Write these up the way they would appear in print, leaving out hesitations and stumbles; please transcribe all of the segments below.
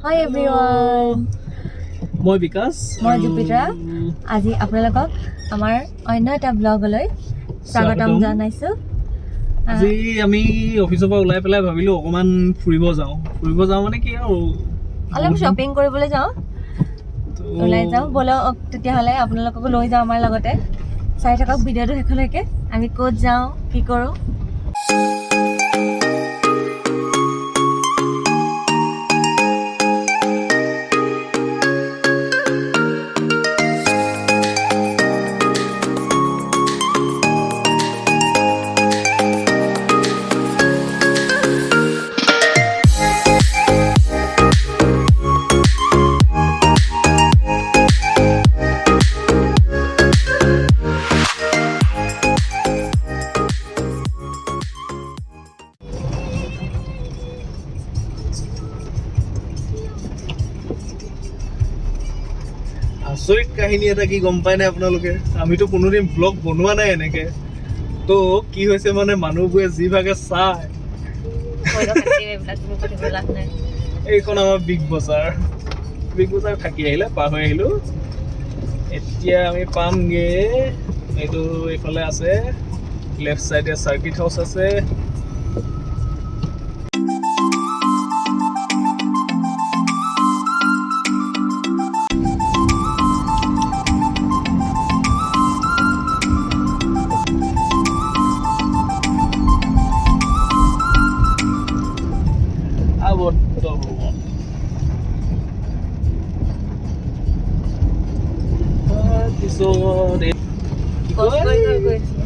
Hi everyone. মই বিকাশ মই জুপিত্ৰা আজি আপোনালোকক আমাৰ অন্য এটা ব্লগলৈ স্বাগতম জনাইছো আজি আমি অফিচৰ পৰা ওলাই পেলাই ভাবিলো অকমান ফুৰিব যাওঁ মানে কি আৰু অলপ শ্বপিং কৰিবলৈ যাওঁ ওলাই যাওঁ বলক তেতিয়াহ'লে আপোনালোককো লৈ যাওঁ আমাৰ লগতে চাই থাকক ভিডিঅ'টো শেষলৈকে আমি ক'ত যাওঁ কি কৰোঁ আচৰিত কাহিনী এটা কি গম পাই নাই আপোনালোকে আমিতো কোনোদিন ব্লগ বনোৱা নাই এনেকে তো কি হৈছে মানে মানুহবোৰে যিভাগে চায় এইখন আমাৰ বিগ বজাৰ থাকি আহিলে পাৰ হৈ আহিলো এতিয়া আমি পামগে এইটো এইফালে আছে লেফ্ট চাইডে চাৰ্কিট হাউচ আছে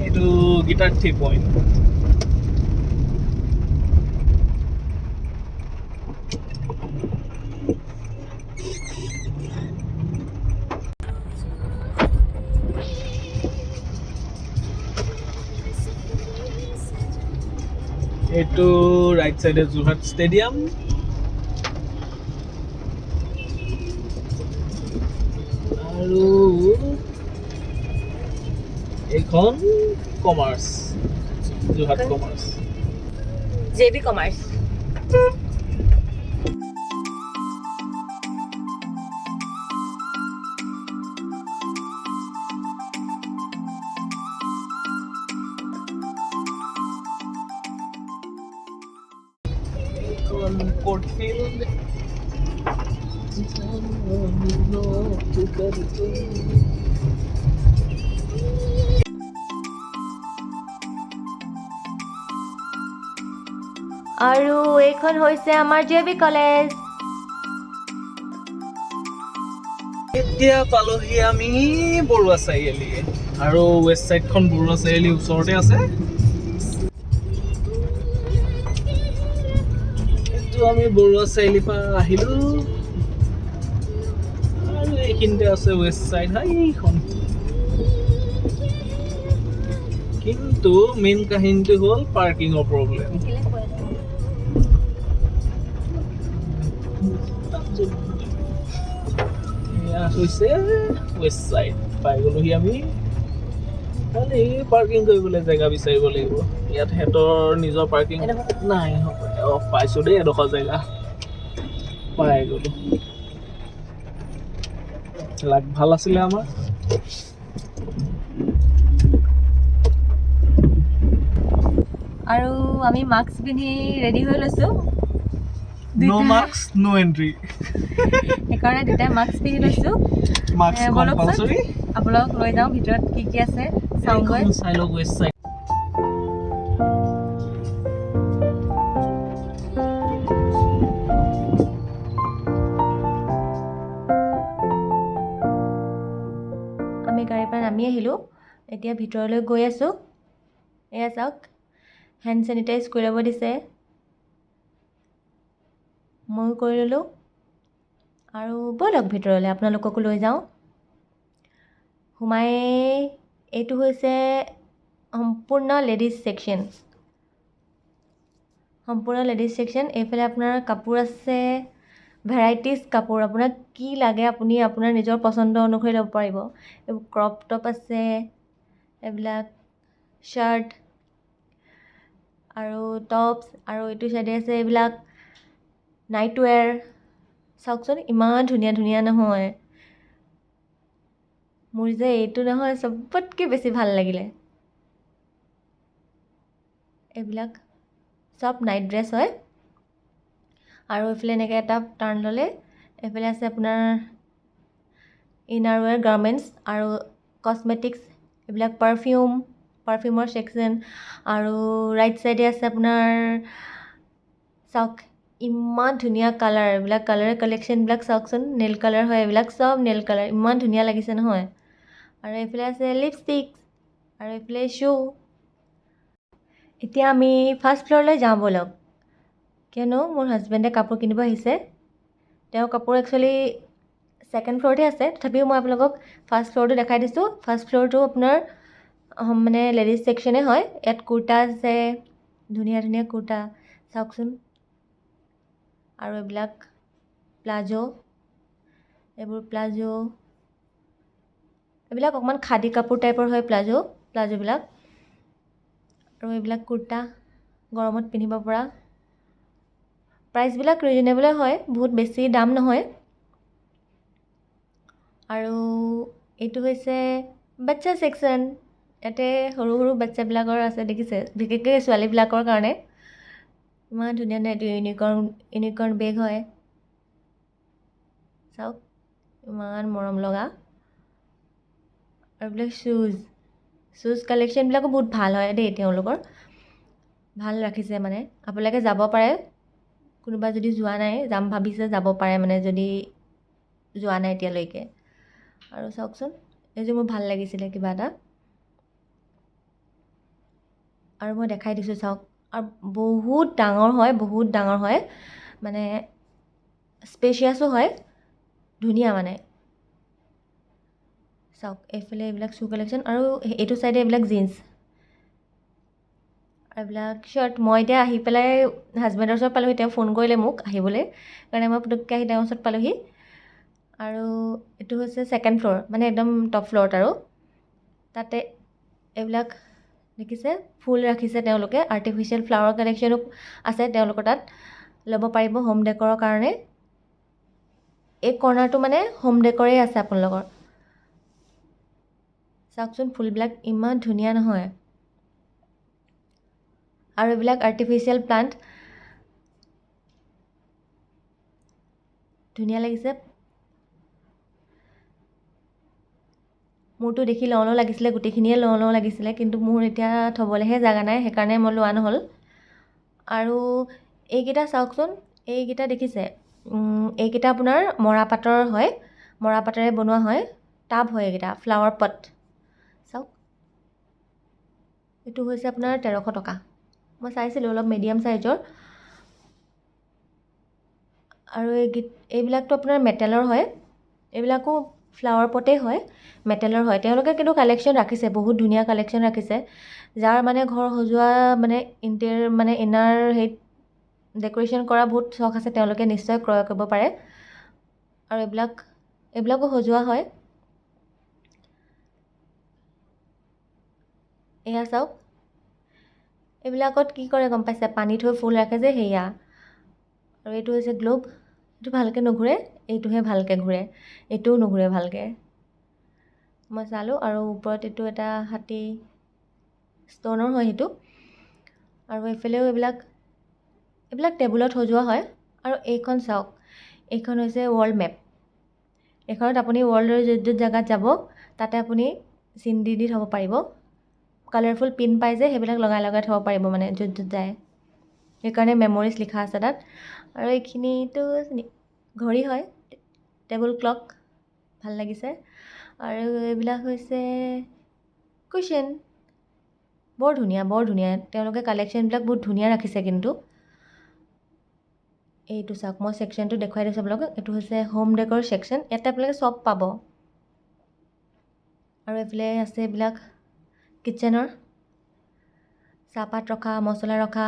এইটো গীটাৰ থ্ৰী পইণ্ট এইটো ৰাইট চাইডে যোৰহাট ষ্টেডিয়াম আৰু এইখন commerce Jorhat commerce JB commerce court field আৰু এইখন হৈছে আমাৰ JB কলেজ এতিয়া পালোহি আমি বৰুৱা চাৰিআলি আৰু ৱেষ্ট চাইডখন বৰুৱা চাৰিআলি ওচৰতে আছে আমি বৰুৱা চাৰিআলিৰ পৰা আহিলো আৰু এইখিনিতে আছে ৱেষ্ট চাইড এইখন কিন্তু মেইন কাহিনীটো হ'ল পাৰ্কিঙৰ প্ৰব্লেম এয়া হৈছে ৱেষ্ট চাইড পাই গ'লোহি আমি খালি পাৰ্কিং কৰিবলৈ জেগা বিচাৰিব লাগিব ইয়াত সিহঁতৰ নিজৰ পাৰ্কিং নাই পাইছোঁ দেই এডোখৰ জেগা পাই গ'লো লাগ ভাল আছিলে আমাৰ আৰু আমি মাস্ক পিন্ধি ৰেডি হৈ লৈছোঁ নো মাস্ক নো এন্ট্ৰি সেইকাৰণে দুটাই মাস্ক পিন্ধি লৈছোঁ কম্পালসৰি আপোনালোক লৈ যাওঁ ভিতৰত কি কি আছে চাওঁগৈ চাই লওক ৱেষ্ট চাইড আমি গাড়ীৰ পৰা নামি আহিলোঁ এতিয়া ভিতৰলৈ গৈ আছোঁ এয়া চাওক হেণ্ড চেনিটাইজ কৰি ল'ব দিছে ময়ো কৰি ল'লোঁ আৰু ব'লক ভিতৰলৈ আপোনালোককো লৈ যাওঁ সোমাই এইটো হৈছে সম্পূৰ্ণ লেডিজ ছেকশ্যন এইফালে আপোনাৰ কাপোৰ আছে ভেৰাইটিজ কাপোৰ আপোনাক কি লাগে আপুনি আপোনাৰ নিজৰ পচন্দ অনুসৰি ল'ব পাৰিব এইবোৰ ক্ৰপ টপ আছে এইবিলাক শাৰ্ট আৰু টপছ আৰু এইটো চাইডে আছে এইবিলাক নাইটৱেৰ চাওকচোন ইমান ধুনীয়া ধুনীয়া নহয়। মোৰ যে এইটো নহয় চবতকৈ বেছি ভাল লাগিলে। এইবিলাক চব নাইট ড্ৰেছ হয়। আৰু এইফালে এনেকৈ এটা টাৰ্ণ ল'লে এইফালে আছে আপোনাৰ ইনাৰৱেৰ গাৰ্মেণ্টছ আৰু কছমেটিক্স, এইবিলাক পাৰফিউমৰ ছেকশ্যন। আৰু ৰাইট ছাইডে আছে আপোনাৰ চাওক ইমান ধুনীয়া কালাৰ, এইবিলাক কালাৰ কালেকশ্যনবিলাক চাওকচোন। নেইল কালাৰ হয় এইবিলাক, চব নেইল কালাৰ, ইমান ধুনীয়া লাগিছে নহয়। আৰু এইফালে আছে লিপষ্টিক আৰু এইফালে শ্বু। এতিয়া আমি ফাৰ্ষ্ট ফ্ল'ৰলৈ যাওঁ ব'লক, কিয়নো মোৰ হাজবেণ্ডে কাপোৰ কিনিব আহিছে। তেওঁৰ কাপোৰ একচুৱেলি ছেকেণ্ড ফ্ল'ৰতে আছে, তথাপিও মই আপোনালোকক ফাৰ্ষ্ট ফ্ল'ৰটো দেখাই দিছোঁ। ফাৰ্ষ্ট ফ্ল'ৰটো আপোনাৰ মানে লেডিজ ছেকশ্যনে হয়। ইয়াত কুৰ্তা আছে, ধুনীয়া ধুনীয়া কুৰ্তা চাওকচোন। আৰু এইবিলাক প্লাজো, এইবিলাক অকণমান খাদী কাপোৰ টাইপৰ হয় প্লাজোবিলাক। আৰু এইবিলাক কুৰ্তা গৰমত পিন্ধিব পৰা। প্ৰাইচবিলাক ৰিজনেবলে হয়, বহুত বেছি দাম নহয়। আৰু এইটো হৈছে বাচ্চা ছেকশ্যন। ইয়াতে সৰু সৰু বাচ্চাবিলাকৰ আছে, দেখিছে, বিশেষকৈ ছোৱালীবিলাকৰ কাৰণে। ইমান ধুনীয়া ধুনীয়া এইটো ইউনিকৰ্ণ বেগ হয়, চাওক ইমান মৰম লগা। আৰু এইবিলাক শ্বুজ কালেকশ্যনবিলাকো বহুত ভাল হয় দেই, তেওঁলোকৰ ভাল ৰাখিছে। মানে আপোনালোকে যাব পাৰে, কোনোবা যদি যোৱা নাই, যাম ভাবিছে যাব পাৰে মানে, যদি যোৱা নাই এতিয়ালৈকে। আৰু চাওকচোন এইযোৰ মোৰ ভাল লাগিছিলে কিবা এটা, আৰু মই দেখাই দিছোঁ চাওক। আৰু বহুত ডাঙৰ হয়, মানে স্পেচিয়াছো হয়, ধুনীয়া মানে। চাওক এইফালে এইবিলাক শ্বু কালেকশ্যন, আৰু এইটো ছাইডে এইবিলাক জিন্স, এইবিলাক শ্বাৰ্ট। মই এতিয়া আহি পেলাই হাজবেণ্ডৰ ওচৰত পালোহি, তেওঁ ফোন কৰিলে মোক আহিবলৈ, কাৰণে মই পুটুককৈ আহি তেওঁৰ ওচৰত পালোহি। আৰু এইটো হৈছে ছেকেণ্ড ফ্ল'ৰ, মানে একদম টপ ফ্ল'ৰত। আৰু তাতে এইবিলাক দেখিছে ফুল ৰাখিছে তেওঁলোকে, আৰ্টিফিচিয়েল ফ্লাৱাৰ কালেকশ্যনো আছে তেওঁলোকৰ তাত, ল'ব পাৰিব হোম ডেকৰৰ কাৰণে। এই কৰ্ণাৰটো মানে হোম ডেকৰেই আছে আপোনালোকৰ। চাওকচোন ফুলবিলাক ইমান ধুনীয়া নহয়। আৰু এইবিলাক আৰ্টিফিচিয়েল প্লাণ্ট, ধুনীয়া লাগিছে। মোৰতো দেখি লওঁ লওঁ লাগিছিলে, গোটেইখিনিয়ে লওঁ লওঁ লাগিছিলে, কিন্তু মোৰ এতিয়া থ'বলৈহে জেগা নাই, সেইকাৰণে মই লোৱা নহ'ল। আৰু এইকেইটা চাওকচোন, এইকেইটা দেখিছে, এইকেইটা আপোনাৰ মৰাপাটৰ হয়, মৰাপাটেৰে বনোৱা হয়, টাব হয় এইকেইটা, ফ্লাৱাৰ পট। চাওক এইটো হৈছে আপোনাৰ 1300 টকা। মই চাইছিলোঁ অলপ মিডিয়াম ছাইজৰ। আৰু এইবিলাকতো আপোনাৰ মেটেলৰ হয়, এইবিলাকো ফ্লাৱাৰ পটেই হয়, মেটেলৰ হয়। তেওঁলোকে কিন্তু কালেকশ্যন ৰাখিছে, বহুত ধুনীয়া কালেকশ্যন ৰাখিছে। যাৰ মানে ঘৰ সজোৱা মানে ইনাৰ হেৰিত ডেক'ৰেশ্যন কৰা বহুত চখ আছে, তেওঁলোকে নিশ্চয় ক্ৰয় কৰিব পাৰে। আৰু এইবিলাকো সজোৱা হয়। এয়া চাওক, এইবিলাকত কি কৰে গম পাইছে, পানী থৈ ফুল ৰাখে যে, সেয়া। আৰু এইটো হৈছে গ্লোব, এইটো ভালকৈ নুঘূৰে, এইটোহে ভালকৈ ঘূৰে, এইটোও নুঘূৰে ভালকৈ। মই চালোঁ। আৰু ওপৰত এইটো এটা হাতী ষ্টনৰ হয় সেইটো। আৰু এইফালেও এইবিলাক টেবুলত সজোৱা হয়। আৰু এইখন চাওক, এইখন হৈছে ৱৰ্ল্ড মেপ। এইখনত আপুনি ৱৰ্ল্ডৰ য'ত য'ত জেগাত যাব, তাতে আপুনি চিন দি থ'ব পাৰিব। কালাৰফুল পিন পাই যে, সেইবিলাক লগাই লগাই থ'ব পাৰিব মানে য'ত য'ত যায়। সেইকাৰণে মেমৰিজ লিখা আছে তাত। আৰু এইখিনিতো ঘড়ী হয়, টেবুল ক্লক, ভাল লাগিছে। আৰু এইবিলাক হৈছে কুশ্যন, বৰ ধুনীয়া তেওঁলোকে কালেকশ্যনবিলাক বহুত ধুনীয়া ৰাখিছে কিন্তু। এইটো চাওক, মই ছেকশ্যনটো দেখুৱাই দিছোঁ আপোনালোকক। এইটো হৈছে হোম ডেকৰ ছেকশ্যন, ইয়াতে আপোনালোকে চব পাব। আৰু এইফালে আছে এইবিলাক কিটচেনৰ, চাহপাত ৰখা, মছলা ৰখা।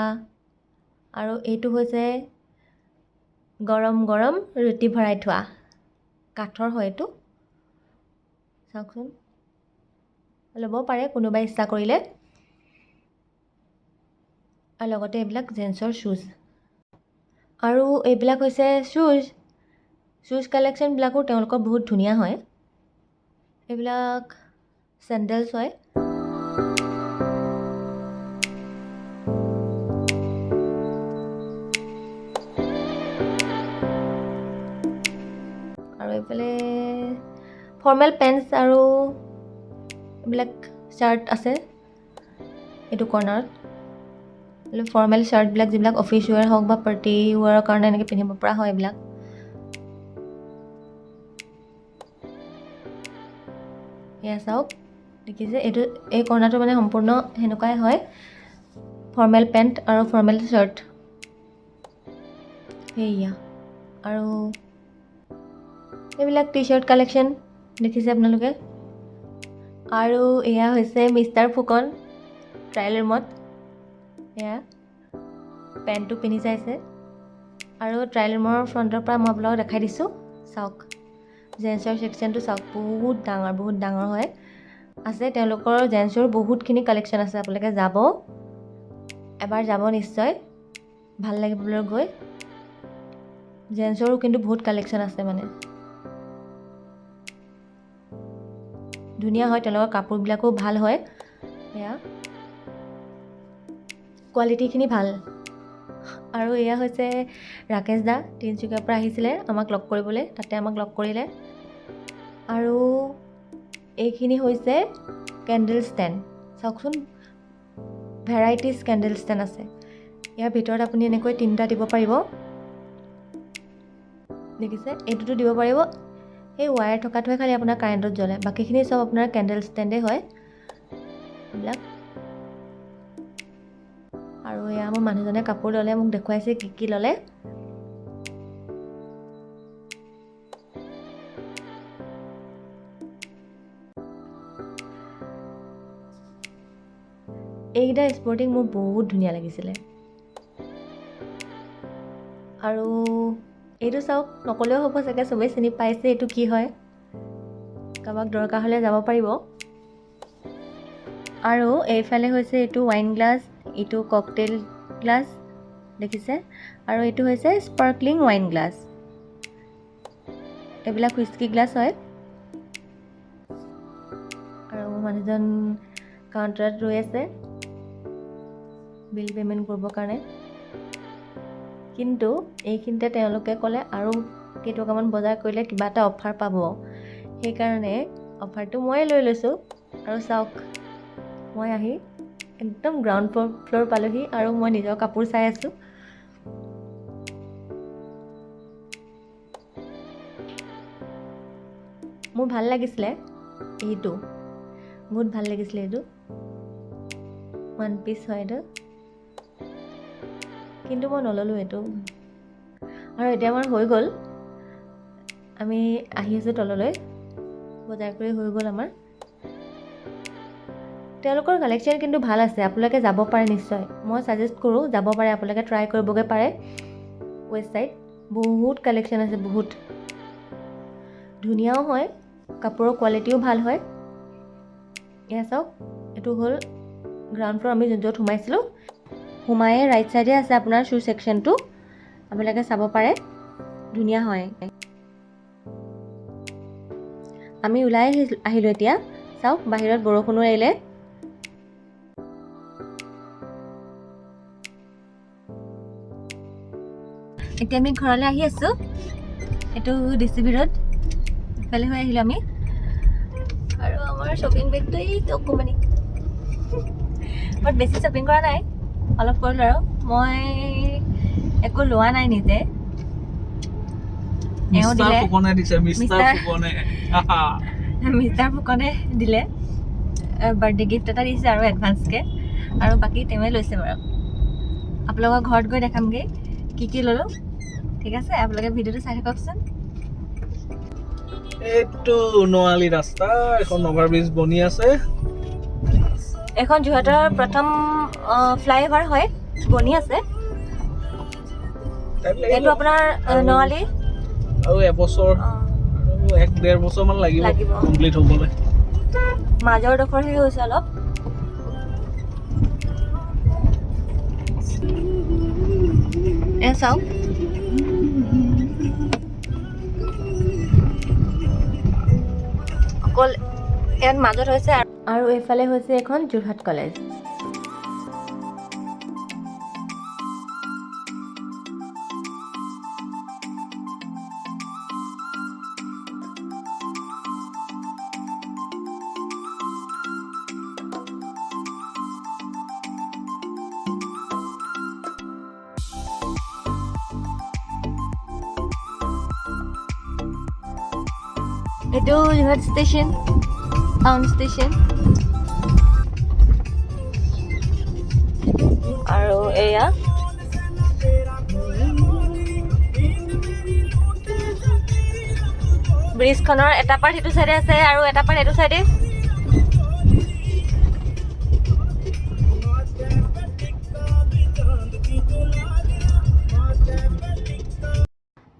আৰু এইটো হৈছে গৰম গৰম ৰুটি ভৰাই থোৱা, কাঠৰ হয় এইটো, চাওকচোন। ল'ব পাৰে কোনোবাই ইচ্ছা কৰিলে। আৰু লগতে এইবিলাক জেন্টছৰ শ্বুজ। আৰু এইবিলাক হৈছে শ্বুজ, শ্বুজ কালেকশ্যনবিলাকো তেওঁলোকৰ বহুত ধুনীয়া হয়। এইবিলাক চেণ্ডেলছ হয়। আৰু এইফালে ফৰ্মেল পেণ্টছ আৰু এইবিলাক শ্বাৰ্ট আছে এইটো কৰ্নাৰত। ফৰ্মেল শ্বাৰ্টবিলাক যিবিলাক অফিচ ৱেৰ হওক বা পাৰ্টি ৱেৰৰ কাৰণে এনেকৈ পিন্ধিব পৰা হয় এইবিলাক। এয়া চাওক, দেখিছে এইটো এই কৰ্নাৰটো মানে সম্পূৰ্ণ সেনেকুৱাই হয়, ফৰ্মেল পেণ্ট আৰু ফৰ্মেল শ্বাৰ্ট। সেয়া আৰু এইবিলাক টি শ্বাৰ্ট কালেকশ্যন দেখিছে আপোনালোকে। আৰু এয়া হৈছে মিষ্টাৰ ফুকন ট্ৰায়েল ৰুমত। এয়া পেণ্টটো পিন্ধি চাইছে। আৰু ট্ৰায়েল ৰুমৰ ফ্ৰণ্টৰ পৰা মই আপোনালোকক দেখাই দিছোঁ। চাওক জেন্সৰ ছেকশ্যনটো চাওক, বহুত ডাঙৰ হয়। আছে তেওঁলোকৰ জেন্সৰ বহুতখিনি কালেকশ্যন আছে। আপোনালোকে যাব, এবাৰ যাব নিশ্চয়, ভাল লাগিব গৈ। জেন্সৰো কিন্তু বহুত কালেকশ্যন আছে মানে, ধুনীয়া হয়। তেওঁলোকৰ কাপোৰবিলাকো ভাল হয়। এয়া কোৱালিটিখিনি ভাল। আৰু এয়া হৈছে ৰাকেশ দা, তিনিচুকীয়াৰ পৰা আহিছিলে আমাক লগ কৰিবলৈ, তাতে আমাক লগ কৰিলে। আৰু এইখিনি হৈছে কেণ্ডেল ষ্টেণ্ড। চাওকচোন, ভেৰাইটিজ কেণ্ডেল ষ্টেণ্ড আছে। ইয়াৰ ভিতৰত আপুনি এনেকৈ 3টা দিব পাৰিব, দেখিছে। এইটোতো দিব পাৰিব, সেই ৱায়াৰ থকাটোহে খালি আপোনাৰ কাৰেণ্টত জ্বলে, বাকীখিনি চব আপোনাৰ কেণ্ডেল ষ্টেণ্ডেই হয় এইবিলাক। আৰু এয়া মোৰ মানুহজনে কাপোৰ ল'লে, মোক দেখুৱাইছে কি কি ল'লে। এইকেইটা স্পৰ্টিং মোৰ বহুত ধুনীয়া লাগিছিলে। আৰু এইটো চাওক, নক'লেও হ'ব চাগে, চবেই চিনি পাইছে এইটো কি হয়। কাৰোবাক দৰকাৰ হ'লে যাব পাৰিব। আৰু এইফালে হৈছে এইটো ৱাইন গ্লাছ, এইটো ককটেইল গ্লাছ, দেখিছে। আৰু এইটো হৈছে স্পাৰ্কলিং ৱাইন গ্লাছ। এইবিলাক হুইস্কি গ্লাছ হয়। আৰু মানুহজন কাউণ্টাৰত ৰৈ আছে বিল পে'মেণ্ট কৰিবৰ কাৰণে। কিন্তু এইখিনিতে তেওঁলোকে ক'লে আৰু কেইটকামান বজাৰ কৰিলে কিবা এটা অফাৰ পাব, সেইকাৰণে অফাৰটো ময়ে লৈ লৈছোঁ। আৰু চাওক, মই আহি একদম গ্ৰাউণ্ড ফ্ল'ৰ পালোহি আৰু মই নিজৰ কাপোৰ চাই আছোঁ। মোৰ ভাল লাগিছিলে এইটো, বহুত ভাল লাগিছিলে এইটো। ওৱান পিচ হয় এইটো, কিন্তু মই নল'লোঁ এইটো। আৰু এতিয়া আমাৰ হৈ গ'ল, আমি আহি আছোঁ তললৈ, বজাৰ কৰি হৈ গ'ল আমাৰ। তেওঁলোকৰ কালেকশ্যন কিন্তু ভাল আছে, আপোনালোকে যাব পাৰে নিশ্চয়। মই ছাজেষ্ট কৰোঁ, যাব পাৰে আপোনালোকে, ট্ৰাই কৰিবগৈ পাৰে। ৱেষ্ট ছাইড বহুত কালেকশ্যন আছে, বহুত ধুনীয়াও হয়, কাপোৰৰ কোৱালিটিও ভাল হয়। এয়া চাওক, এইটো হ'ল গ্ৰাউণ্ড ফ্ল'ৰ, আমি য'ত সোমাইছিলোঁ। সোমায়ে ৰাইট ছাইডে আছে আপোনাৰ শ্বু ছেকশ্যনটো, আপোনালোকে চাব পাৰে, ধুনীয়া হয়। আমি ওলাই আহিলোঁ এতিয়া। চাওক, বাহিৰত বৰষুণো এৰিলে। এতিয়া আমি ঘৰলৈ আহি আছোঁ। এইটো DCB ৰোড, ইফালে হৈ আহিলোঁ আমি। আৰু আমাৰ শ্বপিং বেগটো এইটো অকণমানি, বৰ বেছি শ্বপিং কৰা নাই, অলপ কৰিলোঁ। আৰু মই একো লোৱা নাই নিজে, এওঁ দিলে। মিষ্টাৰ ফুকনে দিলে বাৰ্থডে গিফ্ট এটা দিছে আৰু এডভান্সকৈ, আৰু বাকী তেওঁৱে লৈছে বাৰু। আপোনালোকৰ ঘৰত গৈ দেখামগৈ কি কি ল'লোঁ। ঠিক আছে, আপোনালোকে ভিডিঅ'টো চাই থাককচোন। এইটো নোৱালী ৰাস্তা, এখন অভাৰব্ৰিজ বনি আছে। এখন যোৰহাটৰ প্ৰথম ফ্লাইঅভাৰ হয়, বনি আছে। এইটো আপোনাৰ নোৱালী আৰু এবছৰ আৰু 1-1.5 বছৰমান লাগিব কমপ্লিট হ'বলৈ। মাজৰ ডোখৰহে হৈছে অলপ। চাওক, অকল ইয়াত মাজত হৈছে আৰু এইফালে হৈছে এখন যোৰহাট কলেজ। এইটো যোৰহাট ষ্টেচন, টাউন ষ্টেচন। আৰু এয়া ব্ৰিজখনৰ এটা পাৰ্ট সেইটো চাইডে আছে আৰু এটা পাৰ্ট এইটো চাইডে।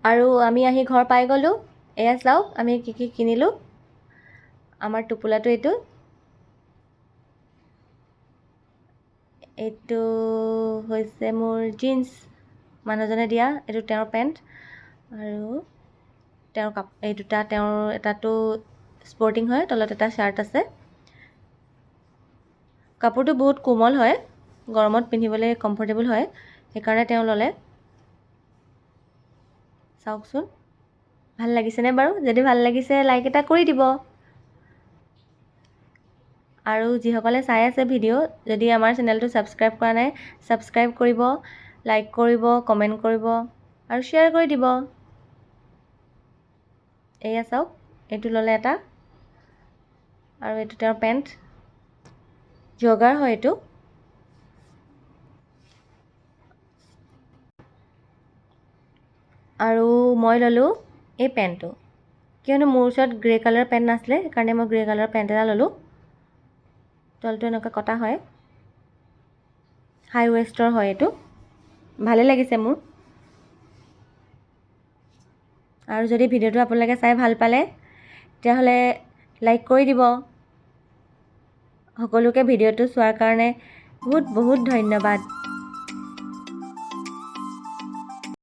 আৰু আমি আহি ঘৰ পাই গ'লোঁ। এয়া চাওক আমি কি কি কিনিলোঁ। আমাৰ টোপোলাটো এইটো হৈছে মোৰ জিন্স, মানুহজনে দিয়া। এইটো তেওঁৰ পেণ্ট আৰু তেওঁৰ এই দুটা, তেওঁৰ এটাটো স্পৰ্টিং হয়, তলত এটা শ্বাৰ্ট আছে। কাপোৰটো বহুত কোমল হয়, গৰমত পিন্ধিবলৈ কমফৰ্টেবল হয়, সেইকাৰণে তেওঁ ল'লে। চাওকচোন ভাল লাগিছেনে বাৰু? যদি ভাল লাগিছে লাইক এটা কৰি দিব। আৰু যিসকলে চাই আছে ভিডিঅ', যদি আমাৰ চেনেলটো ছাবস্ক্ৰাইব কৰা নাই, ছাবস্ক্ৰাইব কৰিব, লাইক কৰিব, কমেণ্ট কৰিব আৰু শ্বেয়াৰ কৰি দিব। এয়া চাওক, এইটো ল'লে এটা আৰু এইটো তেওঁৰ পেণ্ট, জগাৰ হয় এইটো। আৰু মই ল'লোঁ এই পেণ্টটো, কিয়নো মোৰ ওচৰত গ্ৰে কালাৰ পেণ্ট নাছিলে, সেইকাৰণে মই গ্ৰে কালাৰ পেণ্ট এটা ল'লোঁ। তলটো এনেকুৱা কটা হয়, হাই ৱেষ্টৰ হয় এইটো, ভালে লাগিছে মোৰ। আৰু যদি ভিডিঅ'টো আপোনালোকে চাই ভাল পালে তেতিয়াহ'লে লাইক কৰি দিব। সকলোকে ভিডিঅ'টো চোৱাৰ কাৰণে বহুত বহুত ধন্যবাদ।